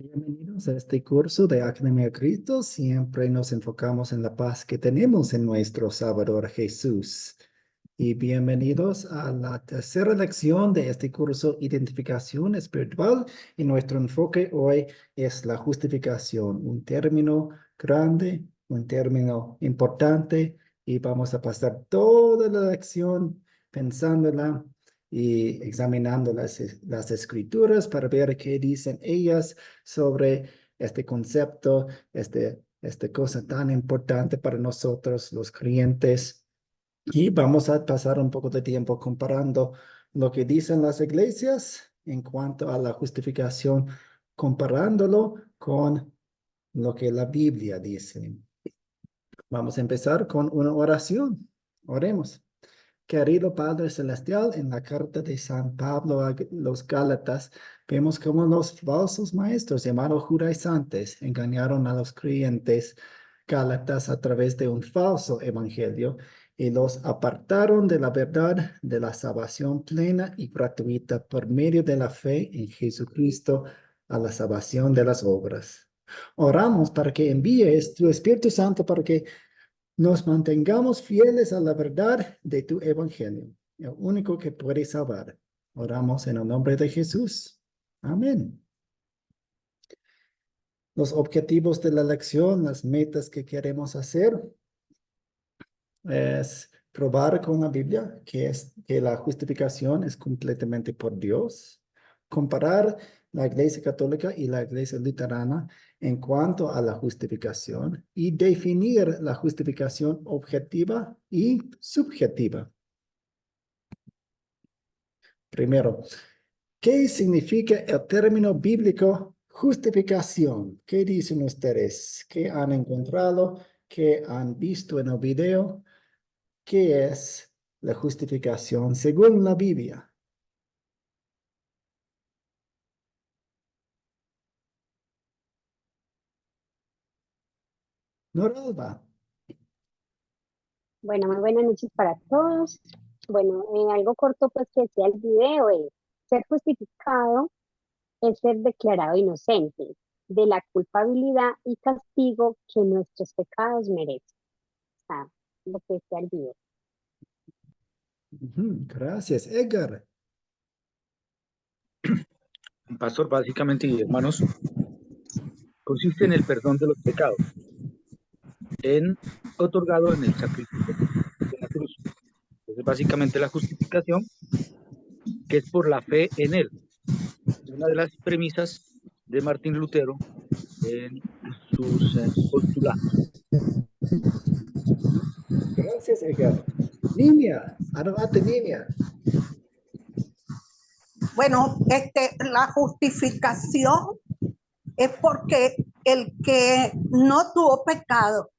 Bienvenidos a este curso de Academia Cristo. Siempre nos enfocamos en la paz que tenemos en nuestro Salvador Jesús. Y bienvenidos a la tercera lección de este curso, Identificación Espiritual. Y nuestro enfoque hoy es la justificación, un término grande, un término importante. Y vamos a pasar toda la lección pensándola y examinando las escrituras para ver qué dicen ellas sobre este concepto, esta cosa tan importante para nosotros, los creyentes. Y vamos a pasar un poco de tiempo comparando lo que dicen las iglesias en cuanto a la justificación, comparándolo con lo que la Biblia dice. Vamos a empezar con una oración. Oremos. Querido Padre Celestial, en la carta de San Pablo a los Gálatas, vemos cómo los falsos maestros llamados judaizantes engañaron a los creyentes Gálatas a través de un falso evangelio y los apartaron de la verdad de la salvación plena y gratuita por medio de la fe en Jesucristo a la salvación de las obras. Oramos para que envíes tu Espíritu Santo para que nos mantengamos fieles a la verdad de tu evangelio, el único que puede salvar. Oramos en el nombre de Jesús. Amén. Los objetivos de la lección, las metas que queremos hacer, es probar con la Biblia que la justificación es completamente por Dios, comparar la Iglesia Católica y la Iglesia Luterana en cuanto a la justificación y definir la justificación objetiva y subjetiva. Primero, ¿qué significa el término bíblico justificación? ¿Qué dicen ustedes? ¿Qué han encontrado? ¿Qué han visto en el video? ¿Qué es la justificación según la Biblia? Noralba. Bueno, muy buenas noches para todos. Bueno, algo corto pues que decía el video es, ser justificado es ser declarado inocente de la culpabilidad y castigo que nuestros pecados merecen. O sea, lo que decía el video. Gracias, Edgar. Pastor, básicamente, y hermanos, consiste en el perdón de los pecados, otorgado en el sacrificio de la cruz. Entonces, básicamente la justificación, que es por la fe en él. Es una de las premisas de Martín Lutero en sus postulados. Gracias, Edgar. Nimia, adelante, Nimia. Bueno, la justificación es porque el que no tuvo pecado,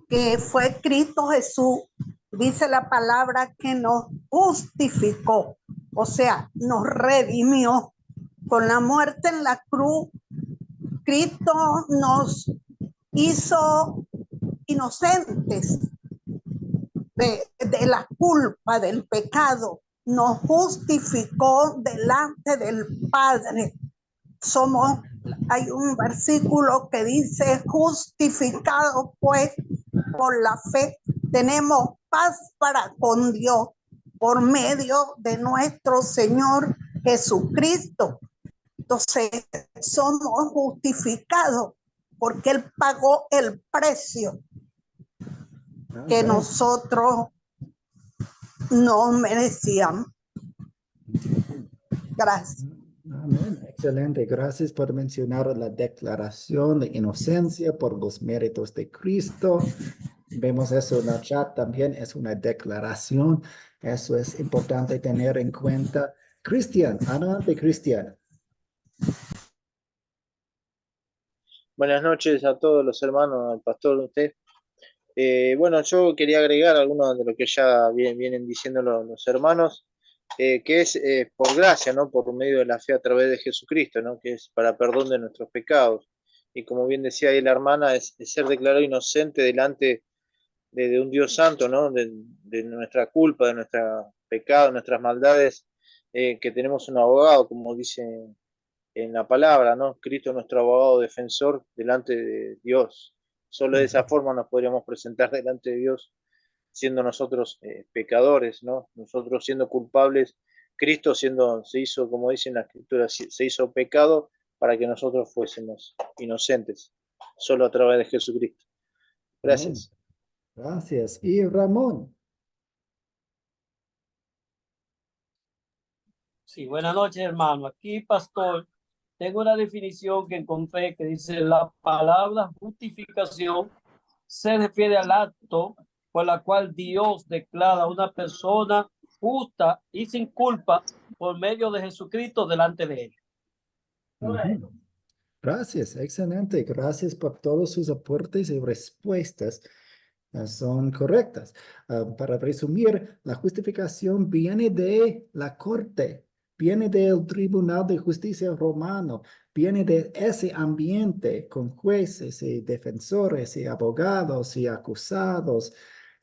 que fue Cristo Jesús, dice la palabra que nos justificó, o sea, nos redimió. Con la muerte en la cruz, Cristo nos hizo inocentes de la culpa, del pecado, nos justificó delante del Padre. Hay un versículo que dice, justificado pues por la fe, tenemos paz para con Dios por medio de nuestro Señor Jesucristo. Entonces, somos justificados porque Él pagó el precio que nosotros no merecíamos. Gracias. Amén. Excelente. Gracias por mencionar la declaración de inocencia por los méritos de Cristo. Vemos eso en el chat también. Es una declaración. Eso es importante tener en cuenta. Cristian, adelante, Cristian. Buenas noches a todos los hermanos, al pastor de usted. Bueno, yo quería agregar algunos de lo que ya vienen diciendo los hermanos, que es por gracia, ¿no? Por medio de la fe a través de Jesucristo, ¿no? Que es para perdón de nuestros pecados. Y como bien decía ahí la hermana, es ser declarado inocente delante de un Dios santo, ¿no? De nuestra culpa, de nuestro pecado, nuestras maldades, que tenemos un abogado, como dice en la palabra, ¿no? Cristo es nuestro abogado defensor delante de Dios. Solo de esa forma nos podríamos presentar delante de Dios, siendo nosotros pecadores, ¿no? Nosotros siendo culpables, Cristo se hizo, como dice en la Escritura, se hizo pecado para que nosotros fuésemos inocentes, solo a través de Jesucristo. Amén. Gracias. Gracias. Y Ramón. Sí, buenas noches, hermano. Aquí, pastor, tengo una definición que encontré que dice: la palabra justificación se refiere al acto por la cual Dios declara a una persona justa y sin culpa por medio de Jesucristo delante de él. Ujú. Gracias, excelente. Gracias por todos sus aportes y respuestas. Son correctas. Para resumir, la justificación viene de la corte, viene del Tribunal de Justicia romano, viene de ese ambiente con jueces y defensores y abogados y acusados,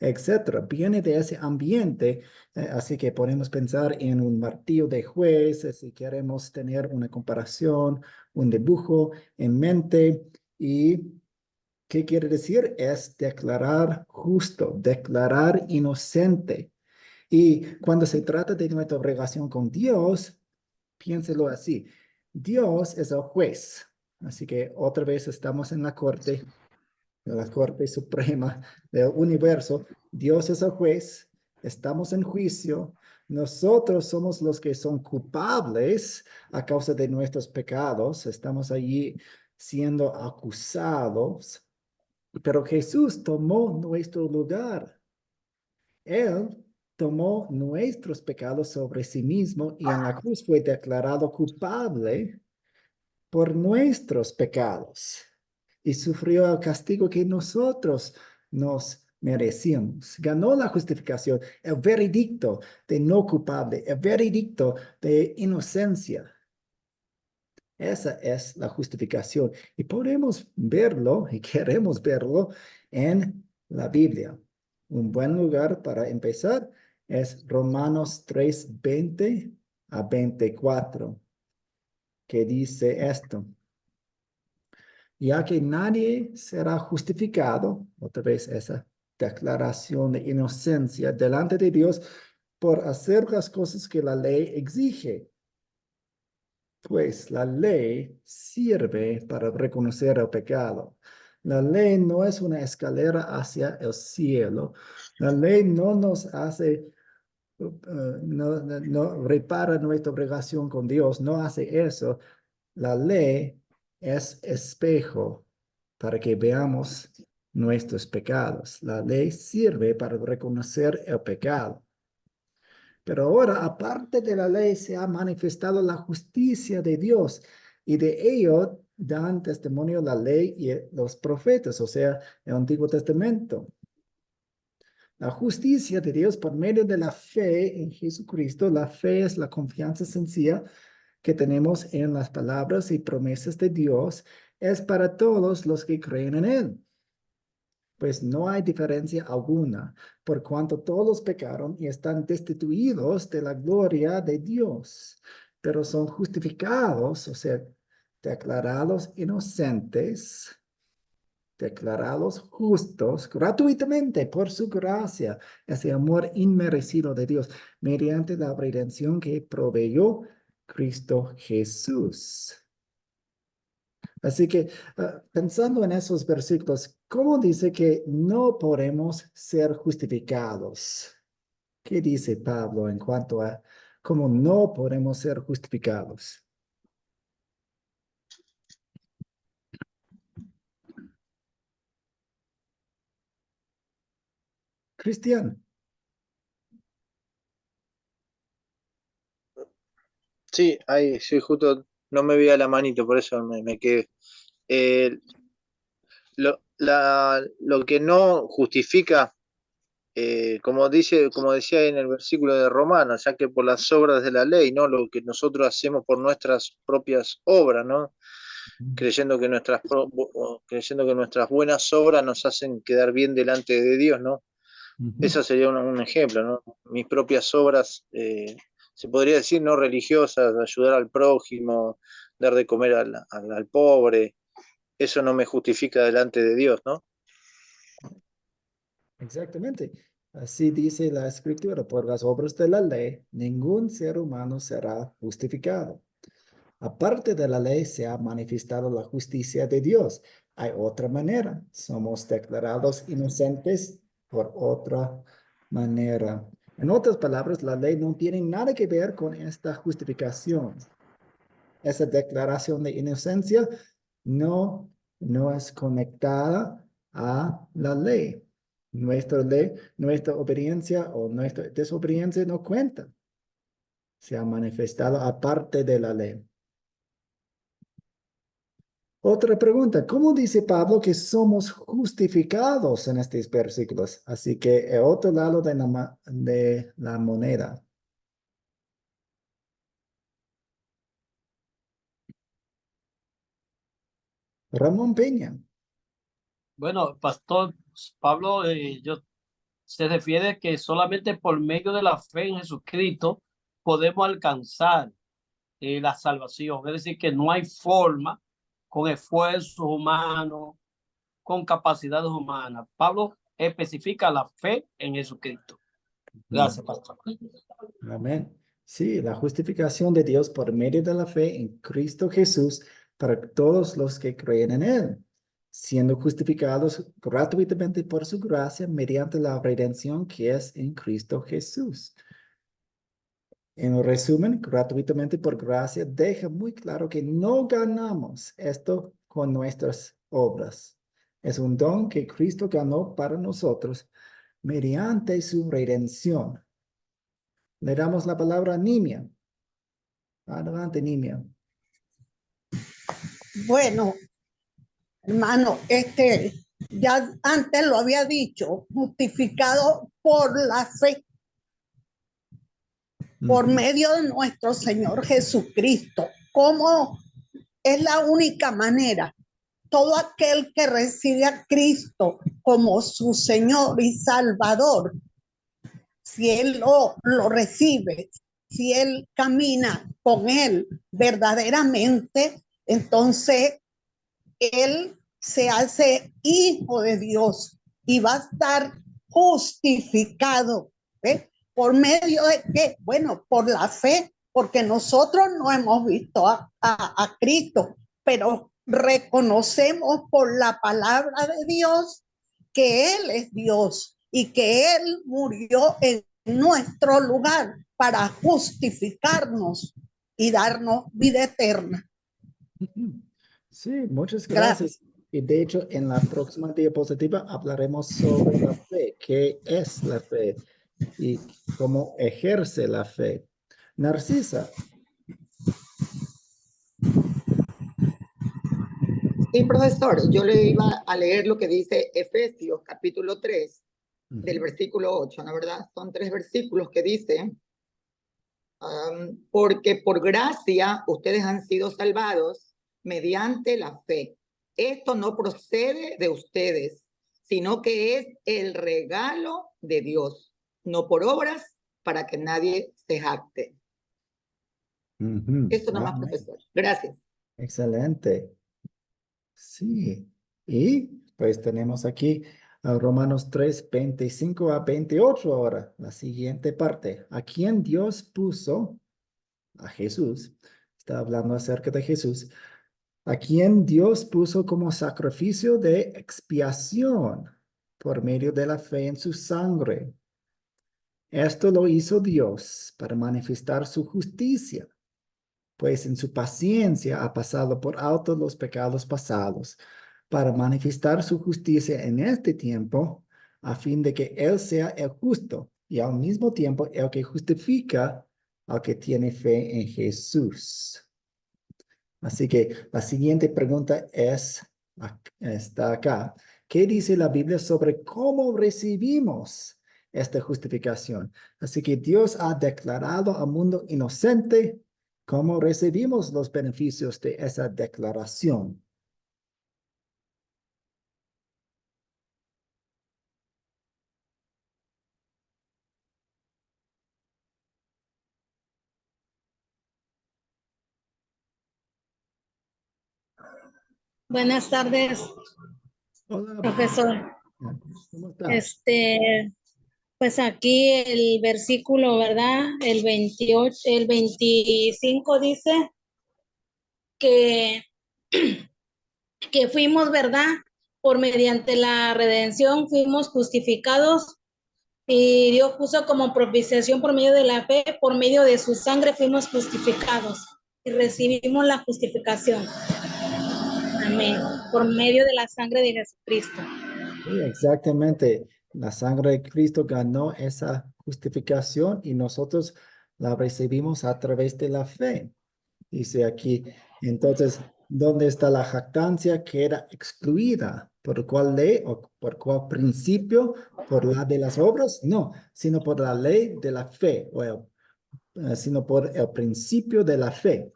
etcétera. Viene de ese ambiente, así que podemos pensar en un martillo de jueces si queremos tener una comparación, un dibujo en mente. ¿Y qué quiere decir? Es declarar justo, declarar inocente. Y cuando se trata de nuestra relación con Dios, piénselo así. Dios es el juez. Así que otra vez estamos en la Corte Suprema del universo. Dios es el juez. Estamos en juicio. Nosotros somos los que son culpables a causa de nuestros pecados. Estamos allí siendo acusados. Pero Jesús tomó nuestro lugar. Él tomó nuestros pecados sobre sí mismo y en la cruz fue declarado culpable por nuestros pecados y sufrió el castigo que nosotros nos merecíamos. Ganó la justificación, el veredicto de no culpable, el veredicto de inocencia. Esa es la justificación y podemos verlo y queremos verlo en la Biblia. Un buen lugar para empezar es Romanos 3:20 a 24, que dice esto: ya que nadie será justificado, otra vez esa declaración de inocencia delante de Dios, por hacer las cosas que la ley exige. Pues la ley sirve para reconocer el pecado. La ley no es una escalera hacia el cielo. La ley no nos hace, no repara nuestra relación con Dios, no hace eso. La ley es espejo para que veamos nuestros pecados. La ley sirve para reconocer el pecado. Pero ahora, aparte de la ley, se ha manifestado la justicia de Dios y de ello dan testimonio la ley y los profetas, o sea, el Antiguo Testamento. La justicia de Dios por medio de la fe en Jesucristo. La fe es la confianza sencilla que tenemos en las palabras y promesas de Dios. Es para todos los que creen en Él. Pues no hay diferencia alguna, por cuanto todos pecaron y están destituidos de la gloria de Dios, pero son justificados, o sea, declarados inocentes, declarados justos gratuitamente por su gracia, ese amor inmerecido de Dios, mediante la redención que proveyó Cristo Jesús. Así que pensando en esos versículos, ¿cómo dice que no podemos ser justificados? ¿Qué dice Pablo en cuanto a cómo no podemos ser justificados? Cristian. Sí, ahí, sí, justo no me veía la manito, por eso me quedé. Eh, lo que no justifica, como decía en el versículo de Romanos, ya que por las obras de la ley, ¿no? Lo que nosotros hacemos por nuestras propias obras, ¿no? Creyendo que nuestras buenas obras nos hacen quedar bien delante de Dios, ¿no? Eso sería un ejemplo, ¿no? Mis propias obras se podría decir, no religiosas, de ayudar al prójimo, dar de comer al pobre, eso no me justifica delante de Dios, ¿no? Exactamente. Así dice la Escritura, por las obras de la ley, ningún ser humano será justificado. Aparte de la ley se ha manifestado la justicia de Dios. Hay otra manera. Somos declarados inocentes por otra manera. En otras palabras, la ley no tiene nada que ver con esta justificación. Esa declaración de inocencia no es conectada a la ley. Nuestra ley, nuestra obediencia o nuestra desobediencia no cuenta. Se ha manifestado aparte de la ley. Otra pregunta, ¿cómo dice Pablo que somos justificados en estos versículos? Así que el otro lado de la moneda. Ramón Peña. Bueno, Pastor Pablo, se refiere que solamente por medio de la fe en Jesucristo podemos alcanzar la salvación. Es decir, que no hay forma con esfuerzos humanos, con capacidades humanas. Pablo especifica la fe en Jesucristo. Gracias, Pastor. Amén. Sí, la justificación de Dios por medio de la fe en Cristo Jesús para todos los que creen en Él, siendo justificados gratuitamente por su gracia mediante la redención que es en Cristo Jesús. En resumen, gratuitamente por gracia deja muy claro que no ganamos esto con nuestras obras. Es un don que Cristo ganó para nosotros mediante su redención. Le damos la palabra a Nimia. Adelante, Nimia. Bueno, hermano, ya antes lo había dicho, justificado por la fe, por medio de nuestro Señor Jesucristo. ¿Cómo es la única manera? Todo aquel que recibe a Cristo como su Señor y Salvador, si él lo recibe, si él camina con él verdaderamente, entonces él se hace hijo de Dios y va a estar justificado. ¿Ve? ¿Por medio de qué? Bueno, por la fe, porque nosotros no hemos visto a Cristo, pero reconocemos por la palabra de Dios que Él es Dios y que Él murió en nuestro lugar para justificarnos y darnos vida eterna. Sí, muchas gracias. Y de hecho, en la próxima diapositiva hablaremos sobre la fe, qué es la fe y cómo ejerce la fe. Narcisa. Sí, profesor, yo le iba a leer lo que dice Efesios capítulo 3 del versículo 8, ¿no verdad? Son 3 versículos que dicen, porque por gracia ustedes han sido salvados mediante la fe. Esto no procede de ustedes, sino que es el regalo de Dios, no por obras para que nadie se jacte. Eso nada más, profesor. Gracias. Excelente. Sí. Y pues tenemos aquí a Romanos 3, 25 a 28 ahora, la siguiente parte. ¿A quién Dios puso? A Jesús. Está hablando acerca de Jesús. A quien Dios puso como sacrificio de expiación por medio de la fe en su sangre. Esto lo hizo Dios para manifestar su justicia, pues en su paciencia ha pasado por alto los pecados pasados, para manifestar su justicia en este tiempo, a fin de que Él sea el justo y al mismo tiempo el que justifica al que tiene fe en Jesús. Así que la siguiente pregunta está acá. ¿Qué dice la Biblia sobre cómo recibimos esta justificación? Así que Dios ha declarado al mundo inocente. ¿Cómo recibimos los beneficios de esa declaración? Buenas tardes, Hola, profesor. ¿cómo estás? Pues aquí el versículo, ¿verdad? El 28, el 25 dice que, que fuimos, ¿verdad? Por mediante la redención fuimos justificados y Dios puso como propiciación por medio de la fe, por medio de su sangre fuimos justificados y recibimos la justificación. Amén. Por medio de la sangre de Jesucristo. Sí, exactamente. La sangre de Cristo ganó esa justificación y nosotros la recibimos a través de la fe. Dice aquí, entonces, ¿dónde está la jactancia que era excluida? ¿Por cuál ley o por cuál principio? ¿Por la de las obras? No, sino por la ley de la fe, sino por el principio de la fe.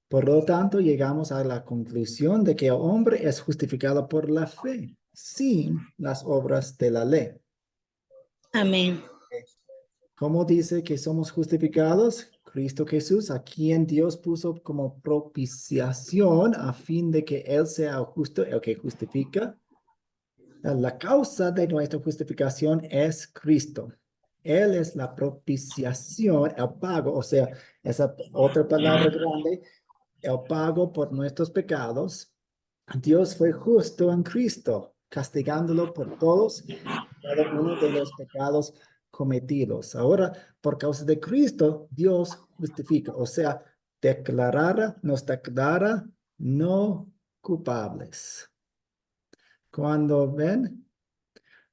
Por lo tanto, llegamos a la conclusión de que el hombre es justificado por la fe, sin las obras de la ley. Amén. ¿Cómo dice que somos justificados? Cristo Jesús, a quien Dios puso como propiciación a fin de que Él sea el justo, el que justifica. La causa de nuestra justificación es Cristo. Él es la propiciación, el pago, o sea, esa otra palabra grande, el pago por nuestros pecados. Dios fue justo en Cristo, castigándolo por todos, cada uno de los pecados cometidos. Ahora, por causa de Cristo, Dios justifica, o sea, nos declara no culpables. Cuando ven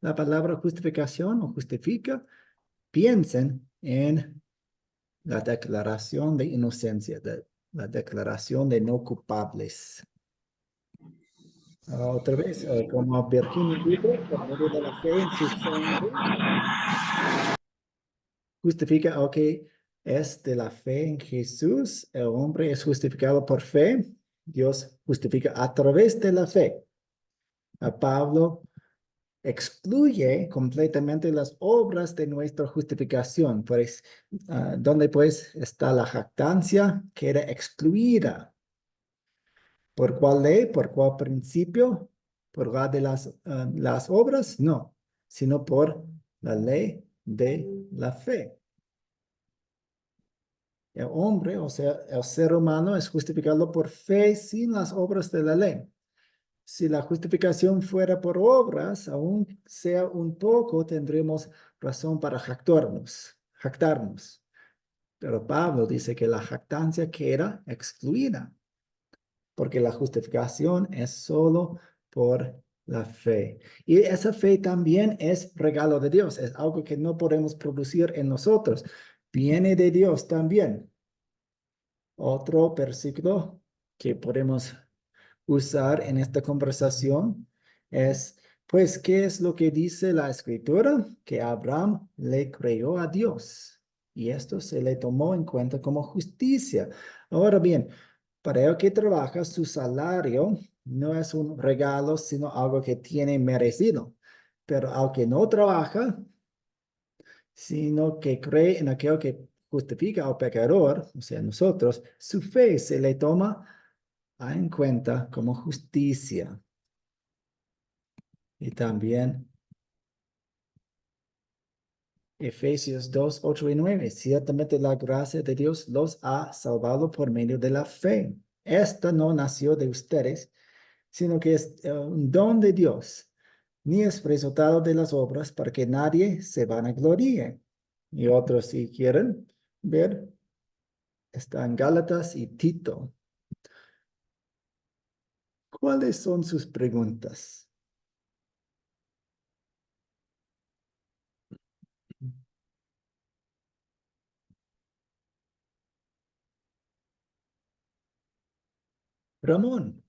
la palabra justificación o justifica, piensen en la declaración de inocencia, la declaración de no culpables. Otra vez, como Virginia dijo, por medio de la fe en su sangre, justifica, ok, es de la fe en Jesús, el hombre es justificado por fe, Dios justifica a través de la fe. A Pablo excluye completamente las obras de nuestra justificación, pues, donde pues está la jactancia, queda excluida. ¿Por cuál ley? ¿Por cuál principio? ¿Por la de las obras? No, sino por la ley de la fe. El hombre, o sea, el ser humano es justificado por fe sin las obras de la ley. Si la justificación fuera por obras, aún sea un poco, tendremos razón para jactarnos. Pero Pablo dice que la jactancia queda excluida, porque la justificación es solo por la fe. Y esa fe también es regalo de Dios, es algo que no podemos producir en nosotros. Viene de Dios también. Otro versículo que podemos usar en esta conversación es, pues, ¿qué es lo que dice la escritura? Que Abraham le creyó a Dios y esto se le tomó en cuenta como justicia. Ahora bien, para el que trabaja, su salario no es un regalo, sino algo que tiene merecido. Pero al que no trabaja, sino que cree en aquel que justifica al pecador, o sea, nosotros, su fe se le toma en cuenta como justicia. Y también Efesios 2, 8 y 9. Ciertamente la gracia de Dios los ha salvado por medio de la fe. Esta no nació de ustedes, sino que es un don de Dios, ni es resultado de las obras para que nadie se vanagloríe. Y otros, si quieren ver, están Gálatas y Tito. ¿Cuáles son sus preguntas? Ramón.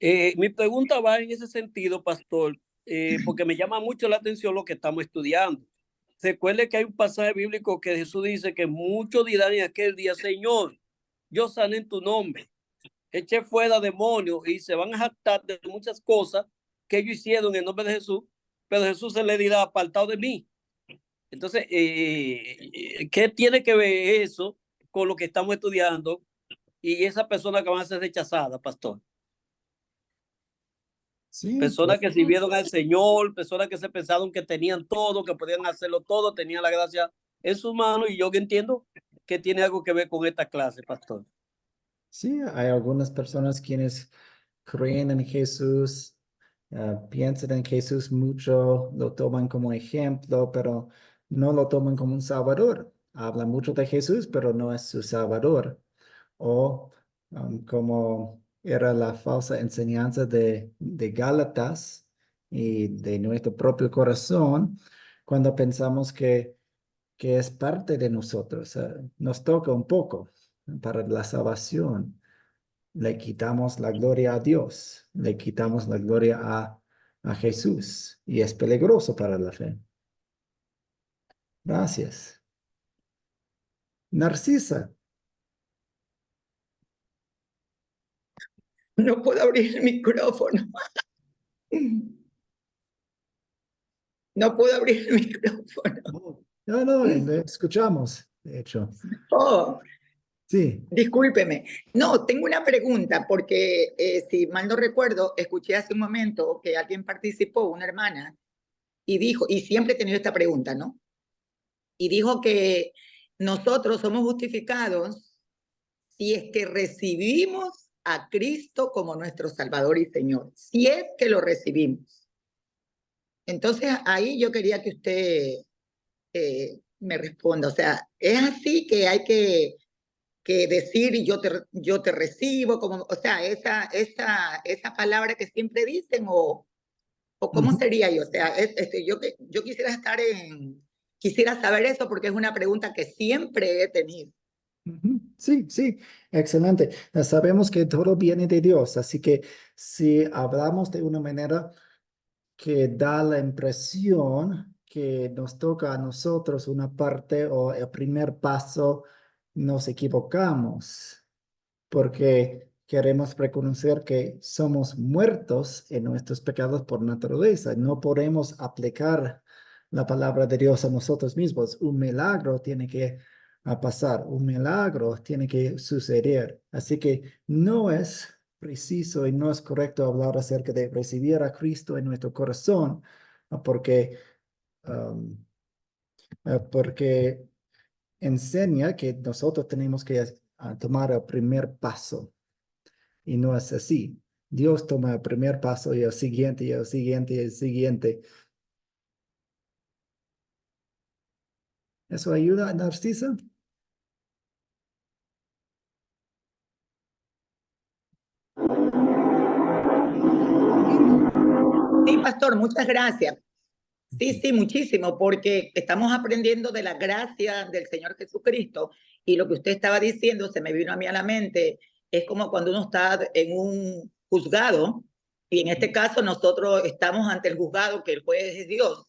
Mi pregunta va en ese sentido, pastor, porque me llama mucho la atención lo que estamos estudiando. Recuerde que hay un pasaje bíblico que Jesús dice que muchos dirán en aquel día, Señor, yo sané en tu nombre, eché fuera demonios y se van a jactar de muchas cosas que ellos hicieron en el nombre de Jesús, pero Jesús se le dirá, apartado de mí. Entonces, ¿qué tiene que ver eso con lo que estamos estudiando y esa persona que va a ser rechazada, pastor? Sí, Personas pues, que sirvieron al Señor, personas que se pensaron que tenían todo, que podían hacerlo todo, tenían la gracia en sus manos, y yo que entiendo que tiene algo que ver con esta clase, pastor. sí, hay algunas personas quienes creen en Jesús, piensan en Jesús mucho, lo toman como ejemplo, pero no lo toman como un salvador. Hablan mucho de Jesús, pero no es su salvador. O como era la falsa enseñanza de Gálatas y de nuestro propio corazón, cuando pensamos que es parte de nosotros. Nos toca un poco para la salvación. Le quitamos la gloria a Dios, le quitamos la gloria a Jesús y es peligroso para la fe. Gracias. Narcisa. No puedo abrir el micrófono. No puedo abrir el micrófono. No, le escuchamos, de hecho. Oh, Sí. discúlpeme. No, tengo una pregunta porque si mal no recuerdo, escuché hace un momento que alguien participó, una hermana, y dijo, y siempre he tenido esta pregunta, ¿no? Y dijo que nosotros somos justificados si es que recibimos a Cristo como nuestro Salvador y Señor, si es que lo recibimos. Entonces ahí yo quería que usted me responda, o sea, ¿es así que hay que decir yo te recibo, como, o sea, esa palabra que siempre dicen, o cómo sería yo? O sea, yo quisiera saber eso porque es una pregunta que siempre he tenido. Sí, sí, excelente. Sabemos que todo viene de Dios, así que si hablamos de una manera que da la impresión que nos toca a nosotros una parte o el primer paso, nos equivocamos, porque queremos reconocer que somos muertos en nuestros pecados por naturaleza. No podemos aplicar la palabra de Dios a nosotros mismos. Un milagro tiene que pasar, un milagro tiene que suceder. Así que no es preciso y no es correcto hablar acerca de recibir a Cristo en nuestro corazón, porque, um, porque enseña que nosotros tenemos que tomar el primer paso. Y no es así. Dios toma el primer paso y el siguiente, y el siguiente, y el siguiente. ¿Eso ayuda a Narcisa? Sí, pastor, muchas gracias. Sí, sí, muchísimo, porque estamos aprendiendo de la gracia del Señor Jesucristo, y lo que usted estaba diciendo se me vino a mí a la mente, es como cuando uno está en un juzgado, y en este caso nosotros estamos ante el juzgado, que el juez es Dios,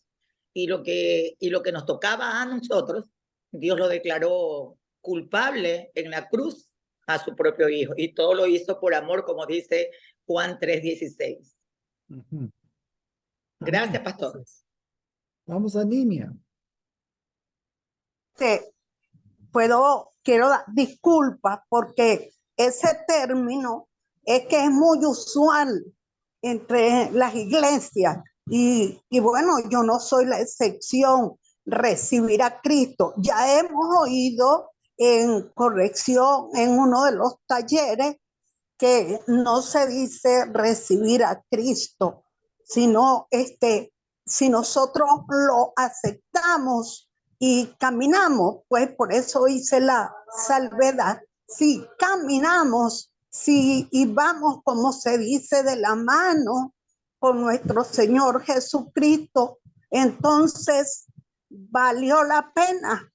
y lo que nos tocaba a nosotros, Dios lo declaró culpable en la cruz a su propio Hijo, y todo lo hizo por amor, como dice Juan 3:16. Gracias, pastor. Vamos a Nimia. Quiero dar disculpas porque ese término es que es muy usual entre las iglesias y bueno, yo no soy la excepción, recibir a Cristo. Ya hemos oído en corrección en uno de los talleres que no se dice recibir a Cristo, sino si nosotros lo aceptamos y caminamos, pues por eso hice la salvedad. Si caminamos, si y vamos, como se dice, de la mano con nuestro Señor Jesucristo, entonces valió la pena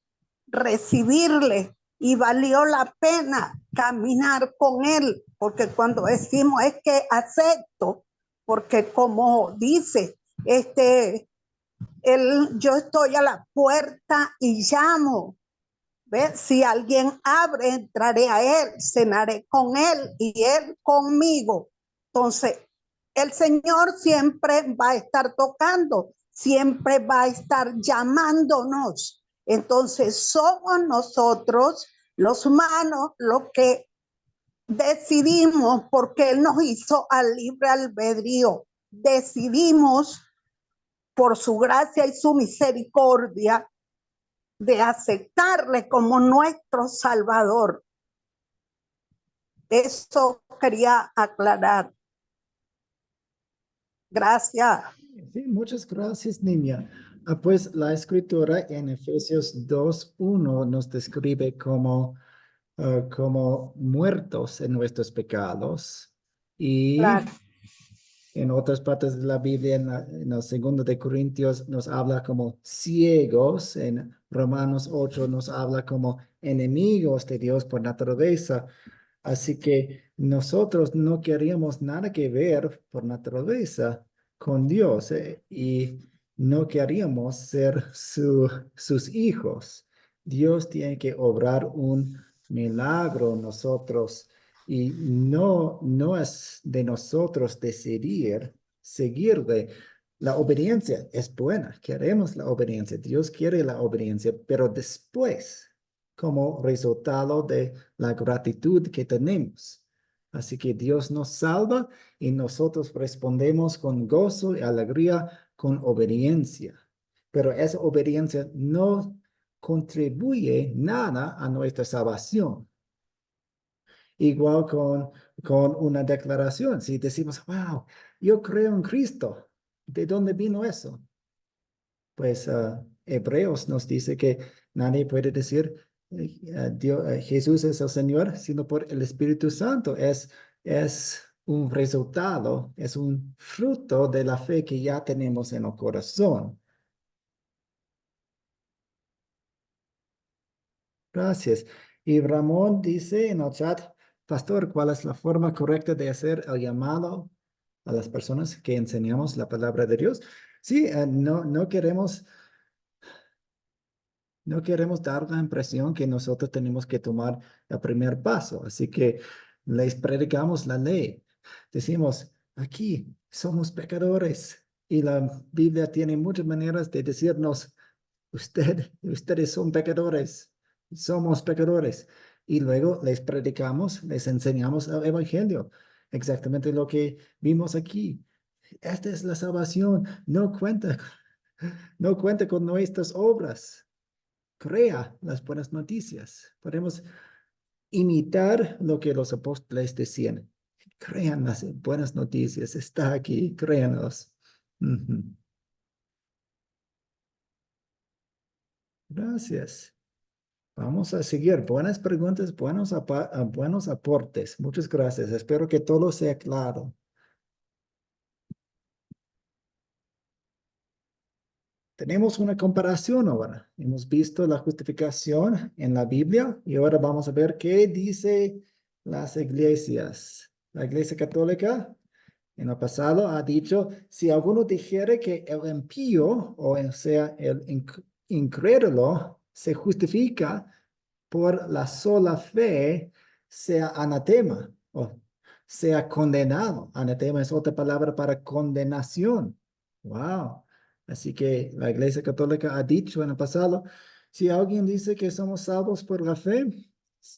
recibirle y valió la pena caminar con él, porque cuando decimos es que acepto, porque como dice, yo estoy a la puerta y llamo. ¿Ves? Si alguien abre, entraré a él, cenaré con él y él conmigo. Entonces, el Señor siempre va a estar tocando, siempre va a estar llamándonos. Entonces, somos nosotros, los humanos, los que decidimos, porque él nos hizo al libre albedrío. decidimos, por su gracia y su misericordia, de aceptarle como nuestro Salvador. Eso quería aclarar. Gracias. Sí, muchas gracias, niña. Pues la escritura en Efesios 2:1 nos describe como muertos en nuestros pecados. Y Claro. en otras partes de la Biblia, en el segundo de Corintios, nos habla como ciegos. En Romanos 8 nos habla como enemigos de Dios por naturaleza. Así que nosotros no queríamos nada que ver por naturaleza con Dios, y no queríamos ser sus hijos. Dios tiene que obrar un milagro en nosotros, y no es de nosotros decidir seguirle. La obediencia es buena, queremos la obediencia, Dios quiere la obediencia, pero después, como resultado de la gratitud que tenemos. Así que Dios nos salva y nosotros respondemos con gozo y alegría, con obediencia. Pero esa obediencia no contribuye nada a nuestra salvación. Igual con una declaración. Si decimos, wow, yo creo en Cristo, ¿de dónde vino eso? Pues Hebreos nos dice que nadie puede decir Jesús es el Señor, sino por el Espíritu Santo. Es un resultado, es un fruto de la fe que ya tenemos en el corazón. Gracias. Y Ramón dice en el chat, Pastor, ¿cuál es la forma correcta de hacer el llamado a las personas que enseñamos la palabra de Dios? Sí, no queremos dar la impresión que nosotros tenemos que tomar el primer paso. Así que les predicamos la ley. Decimos, aquí somos pecadores. Y la Biblia tiene muchas maneras de decirnos, ustedes son pecadores. Somos pecadores. Y luego les predicamos, les enseñamos el evangelio. Exactamente lo que vimos aquí. Esta es la salvación. No cuenta con nuestras obras. Crea las buenas noticias. Podemos imitar lo que los apóstoles decían. Crean las buenas noticias. Está aquí, créanlos. Gracias. Vamos a seguir. Buenas preguntas, buenos aportes. Muchas gracias. Espero que todo sea claro. Tenemos una comparación ahora. Hemos visto la justificación en la Biblia y ahora vamos a ver qué dice las iglesias. La Iglesia Católica en el pasado ha dicho, si alguno dijere que el impío, o sea, el incrédulo, se justifica por la sola fe, sea anatema o sea condenado. Anatema es otra palabra para condenación. Wow. Así que la Iglesia Católica ha dicho en el pasado, si alguien dice que somos salvos por la fe,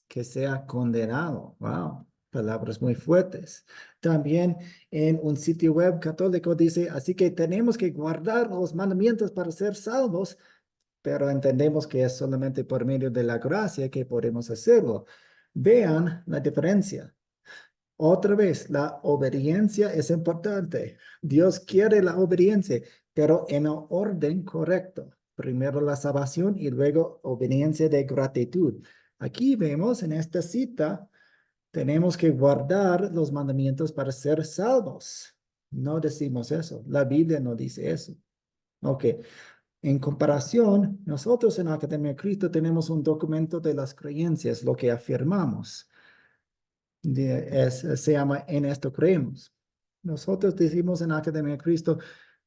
que sea condenado. Wow. Palabras muy fuertes. También en un sitio web católico dice, así que tenemos que guardar los mandamientos para ser salvos, pero entendemos que es solamente por medio de la gracia que podemos hacerlo. Vean la diferencia. Otra vez, la obediencia es importante. Dios quiere la obediencia, pero en el orden correcto. Primero la salvación y luego obediencia de gratitud. Aquí vemos en esta cita, tenemos que guardar los mandamientos para ser salvos. No decimos eso. La Biblia no dice eso. Ok. En comparación, nosotros en la Academia de Cristo tenemos un documento de las creencias, lo que afirmamos. Se llama En esto creemos. Nosotros decimos en la Academia de Cristo,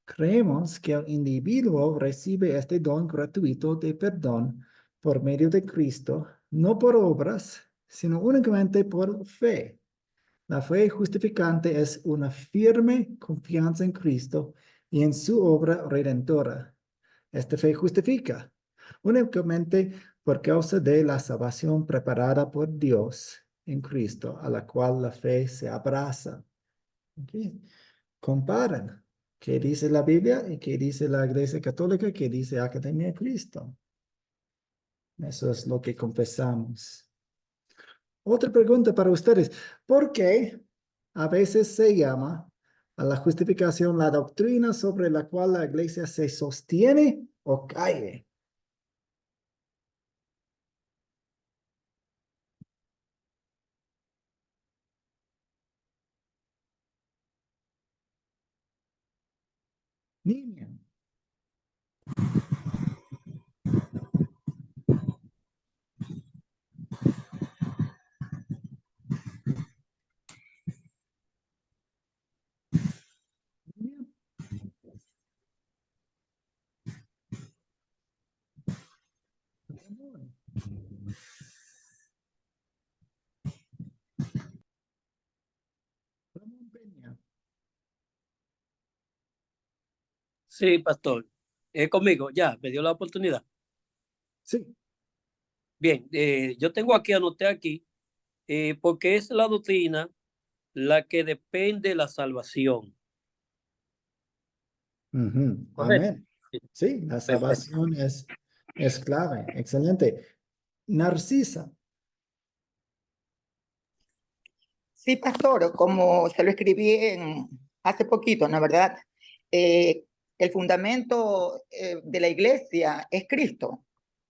creemos que el individuo recibe este don gratuito de perdón por medio de Cristo, no por obras, sino únicamente por fe. La fe justificante es una firme confianza en Cristo y en su obra redentora. Esta fe justifica únicamente por causa de la salvación preparada por Dios en Cristo, a la cual la fe se abraza. ¿Okay? comparan qué dice la Biblia y qué dice la Iglesia Católica, qué dice Academia de Cristo. Eso es lo que confesamos. Otra pregunta para ustedes. ¿Por qué a veces se llama a la justificación la doctrina sobre la cual la Iglesia se sostiene o cae? Niña. Niña. Ramón. Ramón Peña. Sí, pastor. Conmigo, ya, me dio la oportunidad. Sí. Bien, yo tengo aquí, anoté aquí, porque es la doctrina la que depende de la salvación. Ujú. ¿Correcto? Amén. Sí, Sí, la perfecto. salvación es clave. Excelente. Narcisa. Sí, pastor, como se lo escribí hace poquito, ¿no verdad? El fundamento de la iglesia es Cristo.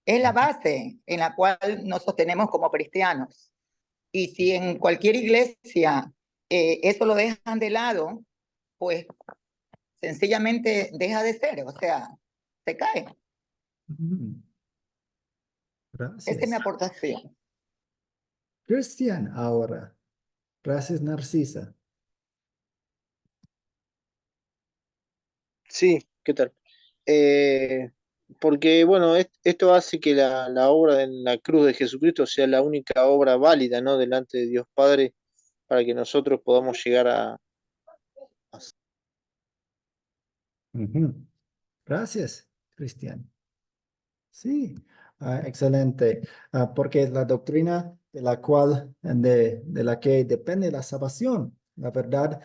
Es la base en la cual nos sostenemos como cristianos. Y si en cualquier iglesia eso lo dejan de lado, pues sencillamente deja de ser, o sea, se cae. Ujú. Esa es mi Gracias. aportación. Cristian ahora. Gracias, Narcisa. Sí, ¿qué tal? Porque, bueno, esto hace que la obra en la cruz de Jesucristo sea la única obra válida, ¿no? Delante de Dios Padre, para que nosotros podamos llegar a... Ujú. Gracias, Cristian. Sí, excelente. Porque es la doctrina de la cual, de la que depende la salvación, la verdad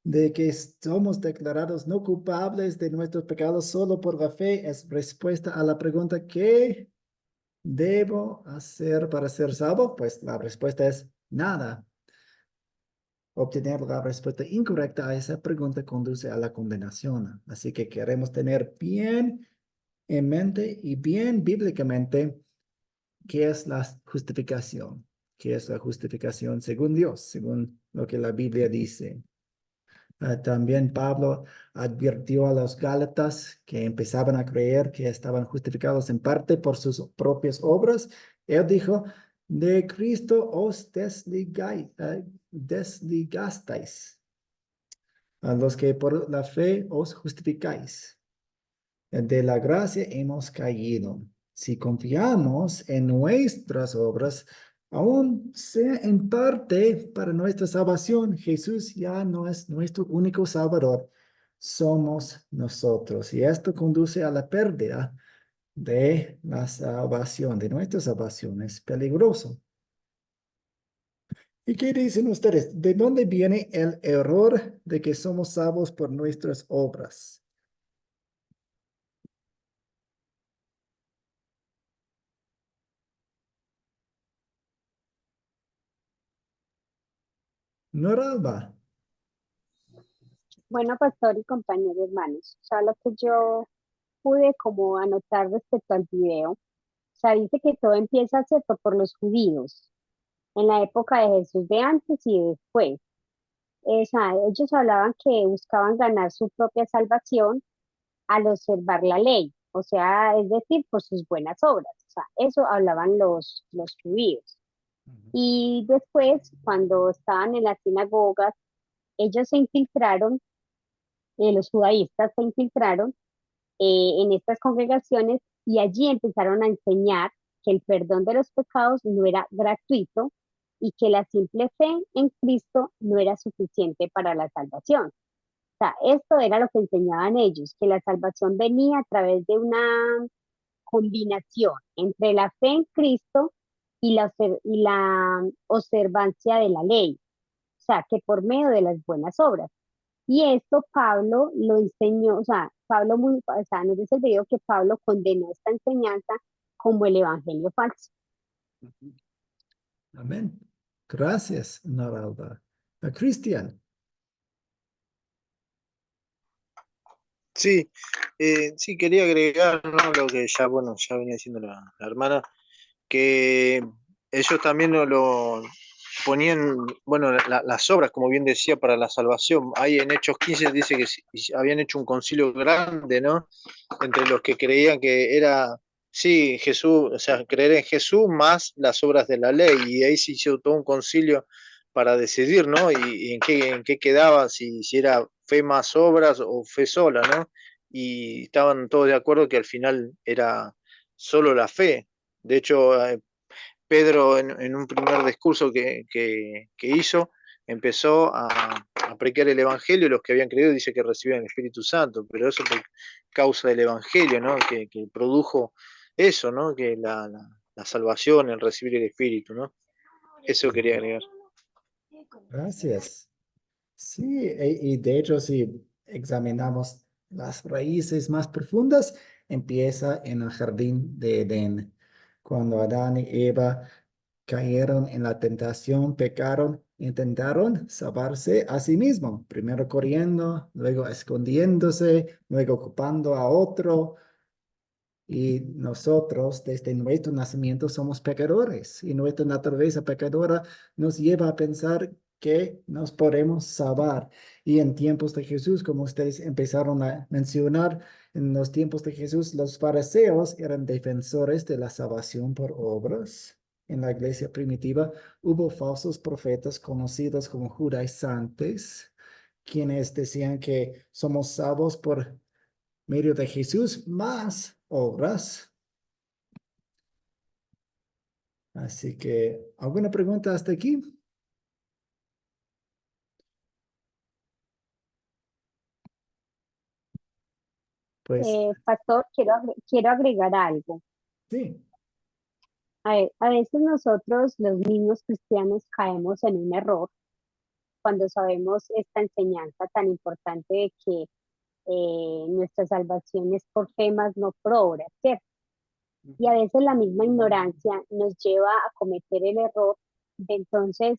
de que somos declarados no culpables de nuestros pecados solo por la fe, es respuesta a la pregunta ¿qué debo hacer para ser salvo? Pues la respuesta es nada. Obtener la respuesta incorrecta a esa pregunta conduce a la condenación. Así que queremos tener bien en mente y bien bíblicamente qué es la justificación, qué es la justificación según Dios, según lo que la Biblia dice. También Pablo advirtió a los Gálatas que empezaban a creer que estaban justificados en parte por sus propias obras. Él dijo, de Cristo os desligasteis, a los que por la fe os justificáis. De la gracia hemos caído. Si confiamos en nuestras obras, aún sea en parte para nuestra salvación, Jesús ya no es nuestro único Salvador, somos nosotros. Y esto conduce a la pérdida de la salvación, de nuestra salvación. Es peligroso. ¿Y qué dicen ustedes? ¿De dónde viene el error de que somos salvos por nuestras obras? Noralba. Bueno, pastor y compañeros hermanos, o sea, lo que yo pude como anotar respecto al video, o sea, dice que todo empieza ¿cierto? Por los judíos, en la época de Jesús de antes y de después. O sea, ellos hablaban que buscaban ganar su propia salvación al observar la ley, o sea, es decir, por sus buenas obras. O sea, eso hablaban los judíos. Y después, cuando estaban en las sinagogas, ellos se infiltraron, los judaístas se infiltraron en estas congregaciones y allí empezaron a enseñar que el perdón de los pecados no era gratuito y que la simple fe en Cristo no era suficiente para la salvación. O sea, esto era lo que enseñaban ellos, que la salvación venía a través de una combinación entre la fe en Cristo y la observancia de la ley. O sea, que por medio de las buenas obras. Y esto Pablo lo enseñó, o sea, nos dice el video que Pablo condenó esta enseñanza como el evangelio falso. Amén. Gracias, Naralda. Cristian. Sí, sí, quería agregar, ¿no? Lo que ya, bueno, ya venía diciendo la hermana, que ellos también lo ponían, bueno, las obras, como bien decía, para la salvación. Ahí en Hechos 15 dice que habían hecho un concilio grande, ¿no? Entre los que creían que era, sí, Jesús, o sea, creer en Jesús más las obras de la ley. Y ahí se hizo todo un concilio para decidir, ¿no? Y en qué quedaba, si era fe más obras o fe sola, ¿no? Y estaban todos de acuerdo que al final era solo la fe. De hecho, Pedro en un primer discurso que hizo, empezó a predicar el Evangelio, y los que habían creído dice que recibían el Espíritu Santo, pero eso por causa del Evangelio, ¿no? Que produjo eso, ¿no? Que la salvación, el recibir el Espíritu, ¿no? Eso quería agregar. Gracias. Sí, y de hecho, si examinamos las raíces más profundas, empieza en el jardín de Edén, cuando Adán y Eva cayeron en la tentación, pecaron, intentaron salvarse a sí mismos, primero corriendo, luego escondiéndose, luego ocupando a otro. Y nosotros, desde nuestro nacimiento, somos pecadores. Y nuestra naturaleza pecadora nos lleva a pensar que nos podemos salvar. Y en tiempos de Jesús, como ustedes empezaron a mencionar, en los tiempos de Jesús, los fariseos eran defensores de la salvación por obras. En la iglesia primitiva hubo falsos profetas conocidos como judaizantes, quienes decían que somos salvos por medio de Jesús más obras. Así que, ¿alguna pregunta hasta aquí? Pues Pastor, quiero agregar algo. sí. A veces nosotros, los mismos cristianos, caemos en un error cuando sabemos esta enseñanza tan importante de que nuestra salvación es por fe más no por obras, ¿cierto? Y a veces la misma ignorancia nos lleva a cometer el error de entonces,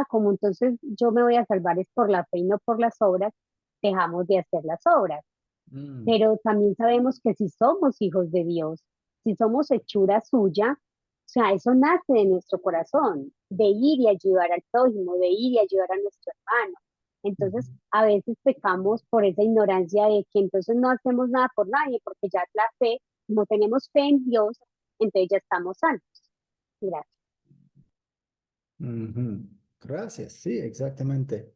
como entonces yo me voy a salvar es por la fe y no por las obras, dejamos de hacer las obras. Mm, Pero también sabemos que si somos hijos de Dios, si somos hechura suya, o sea, eso nace de nuestro corazón, de ir y ayudar al prójimo, de ir y ayudar a nuestro hermano. Entonces, ujú. a veces pecamos por esa ignorancia de que entonces no hacemos nada por nadie, porque ya la fe, como tenemos fe en Dios, entonces ya estamos santos. Gracias. Ujú. Gracias, sí, exactamente.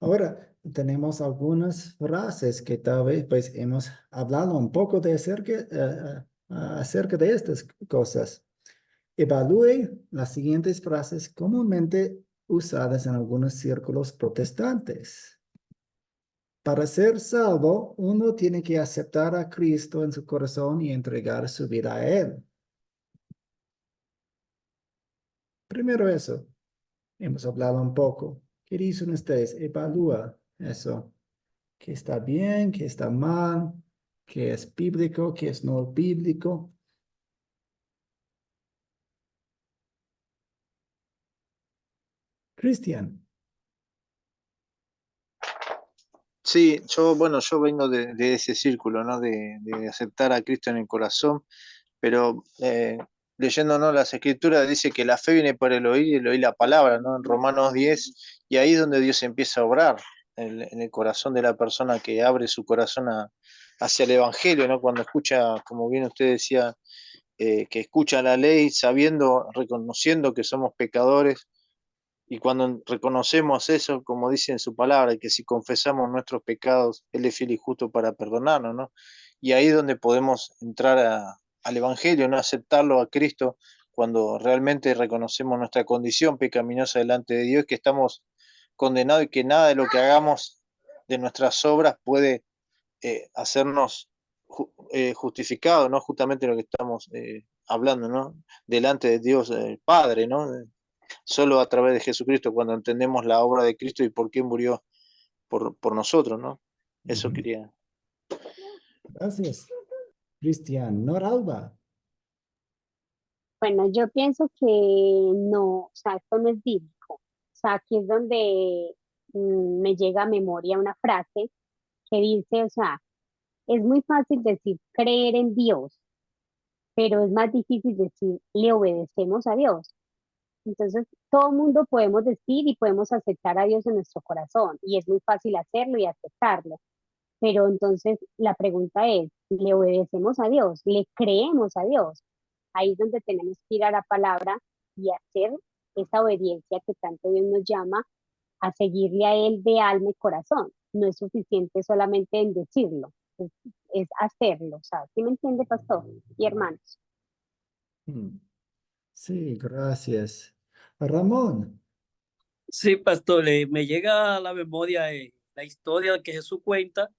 Ahora tenemos algunas frases que tal vez pues hemos hablado un poco de acerca de estas cosas. Evalúe las siguientes frases comúnmente usadas en algunos círculos protestantes. Para ser salvo, uno tiene que aceptar a Cristo en su corazón y entregar su vida a Él. Primero eso, hemos hablado un poco. ¿Qué dicen ustedes? Evalúa eso. ¿Qué está bien? ¿Qué está mal? ¿Qué es bíblico? ¿Qué es no bíblico? Cristian. Sí, bueno, yo vengo de ese círculo, ¿no? De aceptar a Cristo en el corazón, pero leyendo, ¿no? Las escrituras dice que la fe viene por el oír y el oír la palabra, ¿no? En Romanos 10, y ahí es donde Dios empieza a obrar en el corazón de la persona que abre su corazón hacia el Evangelio, ¿no? Cuando escucha, como bien usted decía, que escucha la ley sabiendo, reconociendo que somos pecadores. Y cuando reconocemos eso, como dice en su palabra, que si confesamos nuestros pecados, Él es fiel y justo para perdonarnos, ¿no? Y ahí es donde podemos entrar al Evangelio, ¿no? Aceptarlo a Cristo cuando realmente reconocemos nuestra condición pecaminosa delante de Dios, que estamos condenados y que nada de lo que hagamos de nuestras obras puede hacernos justificados, ¿no? Justamente lo que estamos hablando, ¿no? Delante de Dios Padre, ¿no? Solo a través de Jesucristo, cuando entendemos la obra de Cristo y por qué murió por nosotros, ¿no? Eso Ujú. quería. Gracias, Cristian. Noralba. Bueno, yo pienso que no, o sea, esto no es bíblico. O sea, aquí es donde me llega a memoria una frase que dice, o sea, es muy fácil decir creer en Dios, pero es más difícil decir le obedecemos a Dios. Entonces, todo el mundo podemos decir y podemos aceptar a Dios en nuestro corazón y es muy fácil hacerlo y aceptarlo. Pero entonces la pregunta es, ¿le obedecemos a Dios? ¿Le creemos a Dios? Ahí es donde tenemos que ir a la palabra y hacer esa obediencia que tanto Dios nos llama a seguirle a Él de alma y corazón. No es suficiente solamente en decirlo, es hacerlo. O sea, ¿sí me entiende, pastor y hermanos? Mm. Sí, gracias. Ramón. Sí, pastor, me llega a la memoria la historia que Jesús cuenta,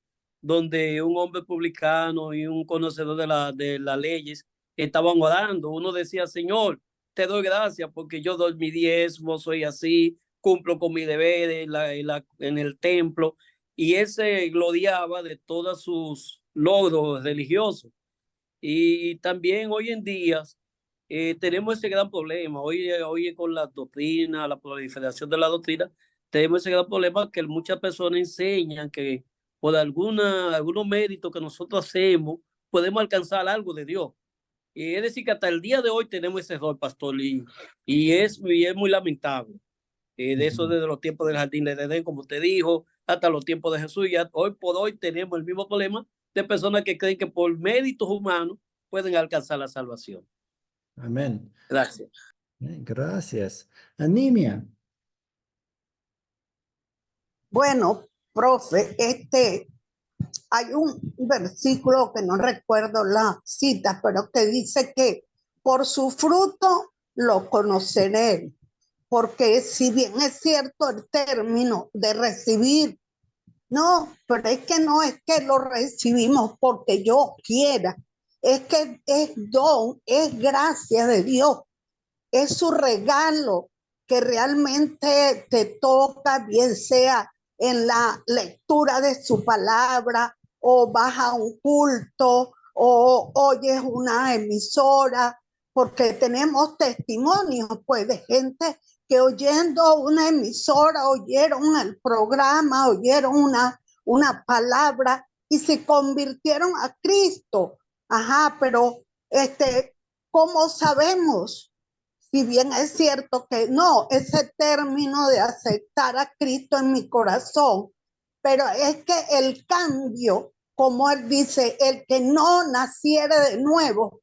donde un hombre publicano y un conocedor de las leyes estaban orando. Uno decía, Señor, te doy gracias porque yo doy mi diezmo, soy así, cumplo con mi deber en el templo. Y él se gloriaba de todos sus logros religiosos. Y también hoy en día tenemos ese gran problema. Hoy con la doctrina, la proliferación de la doctrina, tenemos ese gran problema que muchas personas enseñan que por algunos méritos que nosotros hacemos, podemos alcanzar algo de Dios. Es decir, que hasta el día de hoy tenemos ese error, pastor, y es muy lamentable. De eso Ujú. desde los tiempos del jardín de Edén, como usted dijo, hasta los tiempos de Jesús. Y hoy por hoy tenemos el mismo problema de personas que creen que por méritos humanos pueden alcanzar la salvación. Amén. Gracias. Gracias. Anemia. Bueno, profe, hay un versículo que no recuerdo la cita, pero que dice que por su fruto lo conoceré. Porque si bien es cierto el término de recibir, no, pero es que no es que lo recibimos porque yo quiera, es que es don, es gracia de Dios, es su regalo que realmente te toca, bien sea en la lectura de su palabra o vas a un culto o oyes una emisora, porque tenemos testimonios pues de gente que oyendo una emisora, oyeron el programa, oyeron una palabra y se convirtieron a Cristo. Ajá, pero ¿cómo sabemos? Si bien es cierto que no, ese término de aceptar a Cristo en mi corazón, pero es que el cambio, como él dice, el que no naciere de nuevo,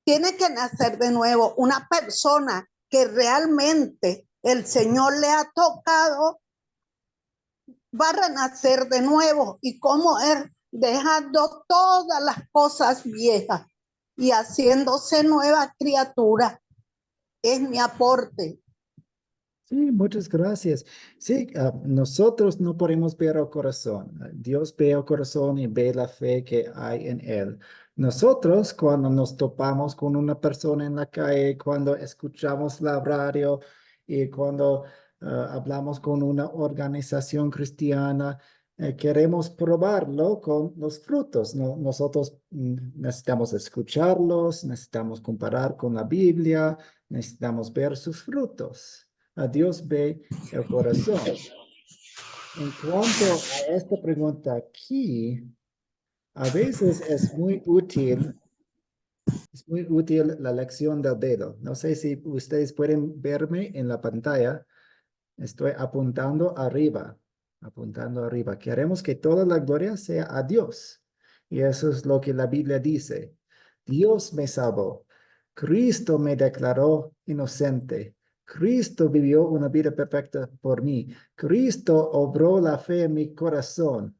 tiene que nacer de nuevo. Una persona que realmente el Señor le ha tocado, va a renacer de nuevo. Y como él, dejando todas las cosas viejas y haciéndose nueva criatura. Es mi aporte. Sí, muchas gracias. Sí, nosotros no podemos ver el corazón. Dios ve el corazón y ve la fe que hay en él. Nosotros, cuando nos topamos con una persona en la calle, cuando escuchamos la radio y cuando hablamos con una organización cristiana, queremos probarlo con los frutos. Nosotros necesitamos escucharlos, necesitamos comparar con la Biblia, necesitamos ver sus frutos. A Dios ve el corazón. En cuanto a esta pregunta aquí, a veces es muy útil la lección del dedo. No sé si ustedes pueden verme en la pantalla. Estoy apuntando arriba, apuntando arriba. Queremos que toda la gloria sea a Dios. Y eso es lo que la Biblia dice. Dios me salvó. Cristo me declaró inocente. Cristo vivió una vida perfecta por mí. Cristo obró la fe en mi corazón.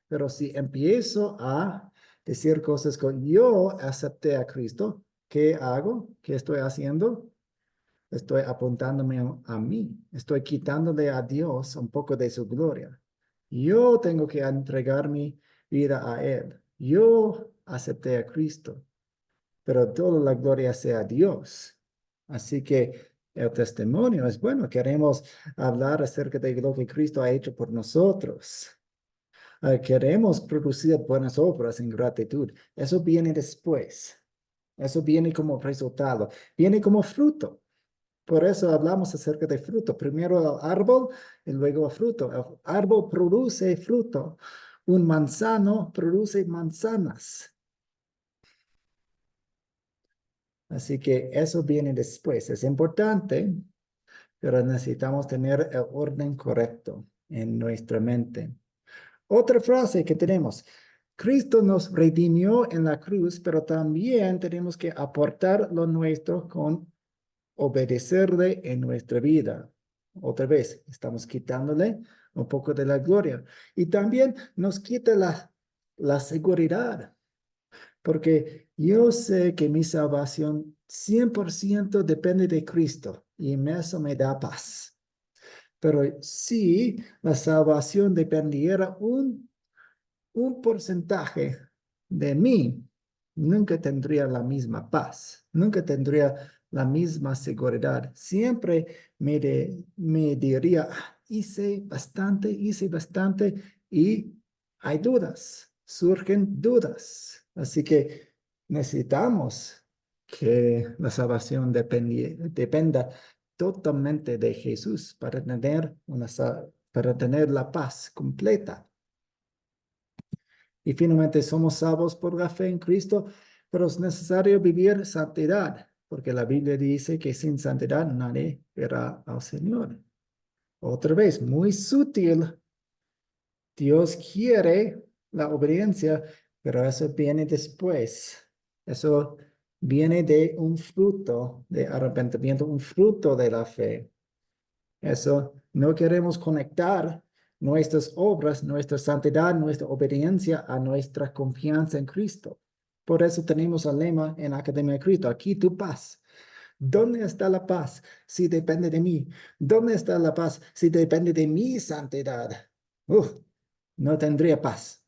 Pero si empiezo a decir cosas como yo acepté a Cristo, ¿qué hago? ¿Qué estoy haciendo? Estoy apuntándome a mí. Estoy quitándole a Dios un poco de su gloria. Yo tengo que entregar mi vida a Él. Yo acepté a Cristo, pero toda la gloria sea a Dios. Así que El testimonio es bueno. Queremos hablar acerca de lo que Cristo ha hecho por nosotros. Queremos producir buenas obras en gratitud. Eso viene después. Eso viene como resultado. Viene como fruto. Por eso hablamos acerca de fruto. Primero el árbol y luego el fruto. El árbol produce fruto. Un manzano produce manzanas. Así que eso viene después. Es importante, pero necesitamos tener el orden correcto en nuestra mente. Otra frase que tenemos. Cristo nos redimió en la cruz, pero también tenemos que aportar lo nuestro con obedecerle en nuestra vida. Otra vez, estamos quitándole un poco de la gloria. Y también nos quita la seguridad, porque yo sé que mi salvación 100% depende de Cristo y eso me da paz. Pero si la salvación dependiera un porcentaje de mí, nunca tendría la misma paz, nunca tendría la misma seguridad. Siempre me diría, hice bastante y hay dudas, surgen dudas. Así que necesitamos que la salvación dependa totalmente de Jesús para tener la paz completa. Y finalmente somos salvos por la fe en Cristo, pero es necesario vivir santidad, porque la Biblia dice que sin santidad nadie verá al Señor. Otra vez, muy sutil. Dios quiere la obediencia, pero eso viene después. Eso viene de un fruto de arrepentimiento, un fruto de la fe. Eso no queremos conectar nuestras obras, nuestra santidad, nuestra obediencia a nuestra confianza en Cristo. Por eso tenemos el lema en Academia de Cristo, aquí tu paz. ¿Dónde está la paz si depende de mí? ¿Dónde está la paz si depende de mi santidad? No tendría paz.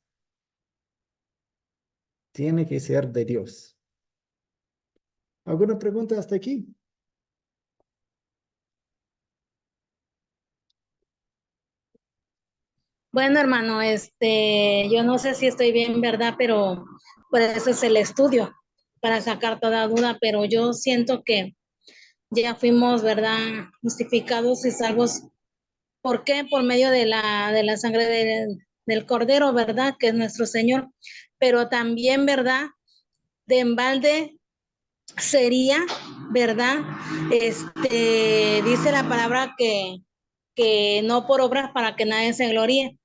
Tiene que ser de Dios. ¿Alguna pregunta hasta aquí? Bueno, hermano, yo no sé si estoy bien, ¿verdad? Pero por eso es el estudio, para sacar toda duda, pero yo siento que ya fuimos, ¿verdad? Justificados y salvos. ¿Por qué? Por medio de la sangre del Cordero, ¿verdad? Que es nuestro Señor. Pero también, ¿verdad? De embalde sería, ¿verdad? Dice la palabra que no por obras para que nadie se gloríe,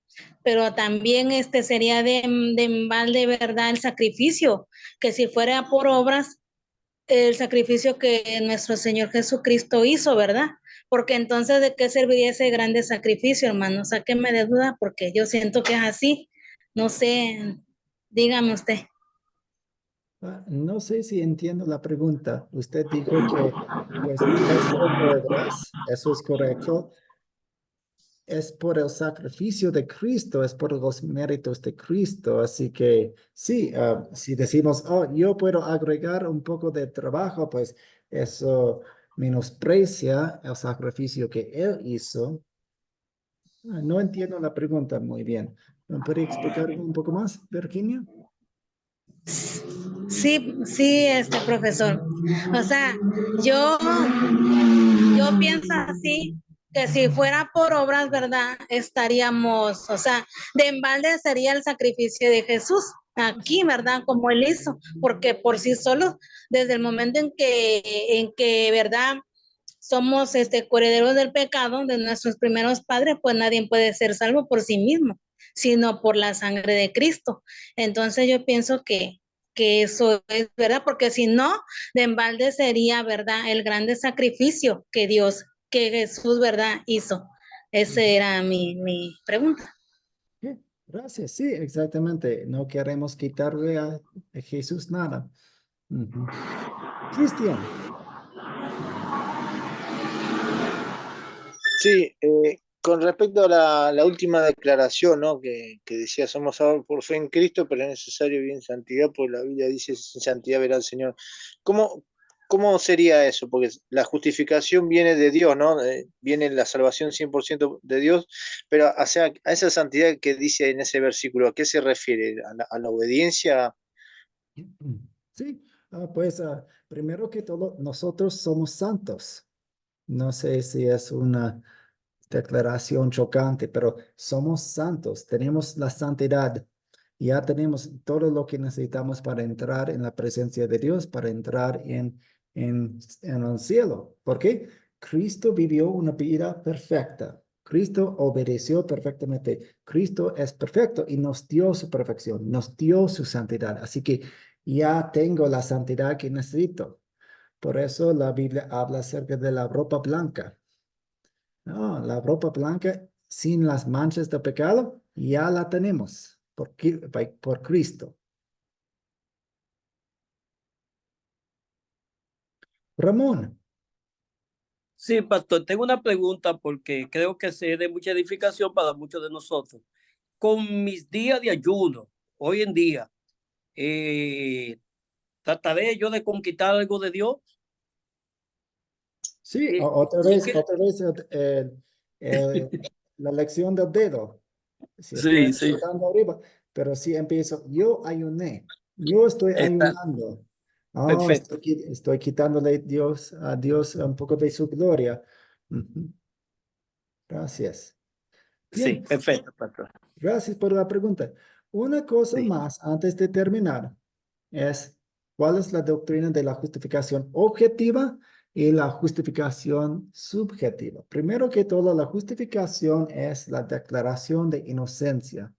pero también sería de embalde, ¿verdad? El sacrificio, que si fuera por obras, el sacrificio que nuestro Señor Jesucristo hizo, ¿verdad? Porque entonces, ¿de qué serviría ese grande sacrificio, hermano? Sáqueme de duda, porque yo siento que es así. No sé, dígame usted. No sé si entiendo la pregunta. Usted dijo que pues no es por obras, eso es correcto. Es por el sacrificio de Cristo, es por los méritos de Cristo. Así que sí, si decimos, oh, yo puedo agregar un poco de trabajo, pues eso menosprecia el sacrificio que Él hizo. No entiendo la pregunta muy bien. ¿Me puede explicar un poco más, Virginia? Sí, sí, profesor. O sea, yo, yo pienso así, que si fuera por obras, ¿verdad? Estaríamos, o sea, de embalde sería el sacrificio de Jesús aquí, ¿verdad? Como él hizo, porque por sí solo, desde el momento en que, ¿verdad? Somos coherederos del pecado de nuestros primeros padres, pues nadie puede ser salvo por sí mismo, sino por la sangre de Cristo. Entonces yo pienso que eso es verdad, porque si no, de embalde sería, ¿verdad? El grande sacrificio que Jesús, ¿verdad? Hizo. Esa era mi pregunta. Gracias, sí, exactamente. No queremos quitarle a Jesús nada. Cristian. Sí, con respecto a la última declaración, ¿no? Que decía, somos salvos por fe en Cristo, pero es necesario vivir en santidad, porque la Biblia dice, sin santidad verá al Señor. ¿Cómo ¿cómo sería eso? Porque la justificación viene de Dios, ¿no? Viene la salvación 100% de Dios, pero o sea, a esa santidad que dice en ese versículo, ¿a qué se refiere? A la obediencia? Sí, pues primero que todo, nosotros somos santos. No sé si es una declaración chocante, pero somos santos, tenemos la santidad. Ya tenemos todo lo que necesitamos para entrar en la presencia de Dios, para entrar en el cielo. ¿Por qué? Cristo vivió una vida perfecta. Cristo obedeció perfectamente. Cristo es perfecto y nos dio su perfección, nos dio su santidad. Así que ya tengo la santidad que necesito. Por eso la Biblia habla acerca de la ropa blanca. No, la ropa blanca sin las manchas de pecado ya la tenemos por Cristo. Ramón, Sí, pastor, tengo una pregunta porque creo que se de mucha edificación para muchos de nosotros. Con mis días de ayuno, hoy en día, eh, trataré yo de conquistar algo de Dios. sí, Eh, sí otra que, vez eh, la lección del dedo. Si estoy sí, sí, tratando arriba, pero si empiezo, yo ayuné, yo estoy está ayunando. Oh, perfecto. estoy quitándole a Dios un poco de su gloria. Ujú. Gracias. Sí, Bien, perfecto, pastor. gracias por la pregunta. Una cosa Sí. más antes de terminar es cuál es la doctrina de la justificación objetiva y la justificación subjetiva. Primero que todo, la justificación es la declaración de inocencia.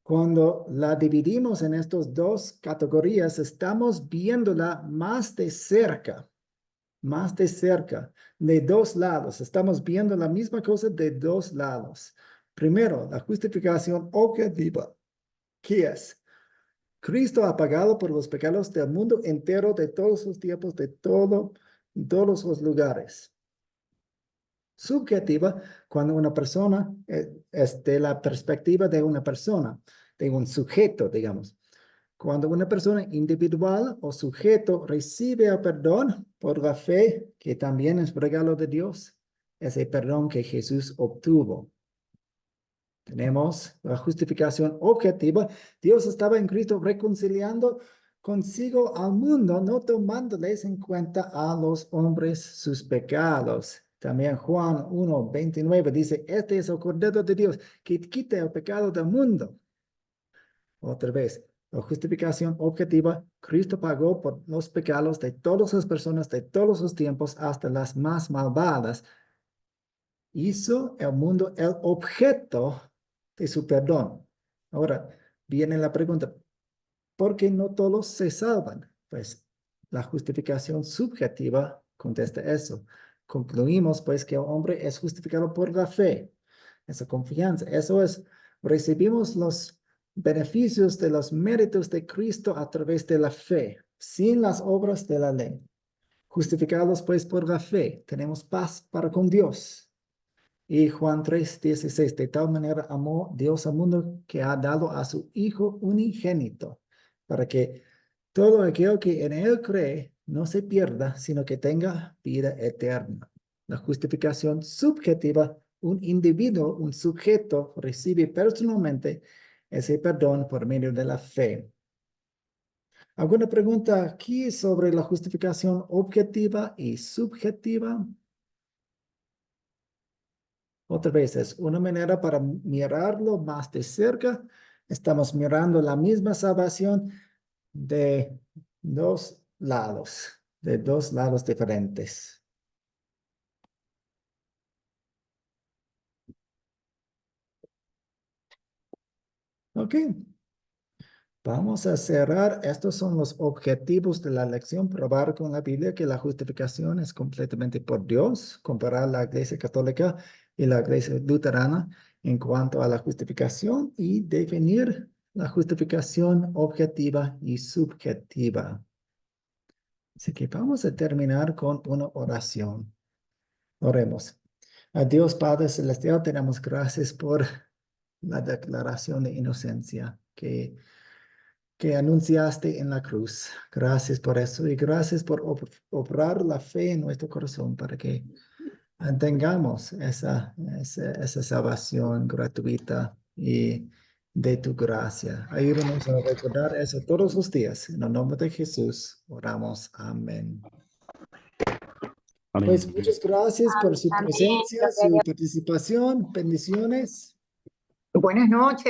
Cuando la dividimos en estas dos categorías, estamos viéndola más de cerca, de dos lados. Estamos viendo la misma cosa de dos lados. Primero, la justificación objetiva, que es Cristo ha pagado por los pecados del mundo entero, de todos los tiempos, todos los lugares. Subjetiva, cuando una persona es de la perspectiva de una persona, de un sujeto, digamos. Cuando una persona individual o sujeto recibe el perdón por la fe, que también es regalo de Dios, ese perdón que Jesús obtuvo. Tenemos la justificación objetiva. Dios estaba en Cristo reconciliando consigo al mundo, no tomándoles en cuenta a los hombres sus pecados. También Juan 1:29 dice, este es el Cordero de Dios que quita el pecado del mundo. Otra vez, la justificación objetiva, Cristo pagó por los pecados de todas las personas de todos los tiempos, hasta las más malvadas. Hizo el mundo el objeto de su perdón. Ahora, viene la pregunta, ¿por qué no todos se salvan? Pues la justificación subjetiva contesta eso. Concluimos pues que el hombre es justificado por la fe, esa confianza. Eso es, recibimos los beneficios de los méritos de Cristo a través de la fe, sin las obras de la ley. Justificados pues por la fe, tenemos paz para con Dios. Y Juan 3:16, de tal manera amó Dios al mundo que ha dado a su Hijo unigénito, para que todo aquel que en él cree no se pierda, sino que tenga vida eterna. La justificación subjetiva, un individuo, un sujeto recibe personalmente ese perdón por medio de la fe. ¿Alguna pregunta aquí sobre la justificación objetiva y subjetiva? Otra vez, es una manera para mirarlo más de cerca. Estamos mirando la misma salvación de de dos lados diferentes. Ok, vamos a cerrar. Estos son los objetivos de la lección. Probar con la Biblia que la justificación es completamente por Dios. Comparar la Iglesia Católica y la Iglesia Luterana en cuanto a la justificación y definir la justificación objetiva y subjetiva. Así que vamos a terminar con una oración. Oremos. A Dios Padre Celestial, te damos gracias por la declaración de inocencia que que anunciaste en la cruz. Gracias por eso y gracias por obrar la fe en nuestro corazón para que tengamos esa salvación gratuita y de tu gracia. Ayúdanos a recordar eso todos los días. En el nombre de Jesús oramos. Amén. Amén. Pues muchas gracias por su Amén. presencia, su participación. Bendiciones. Buenas noches.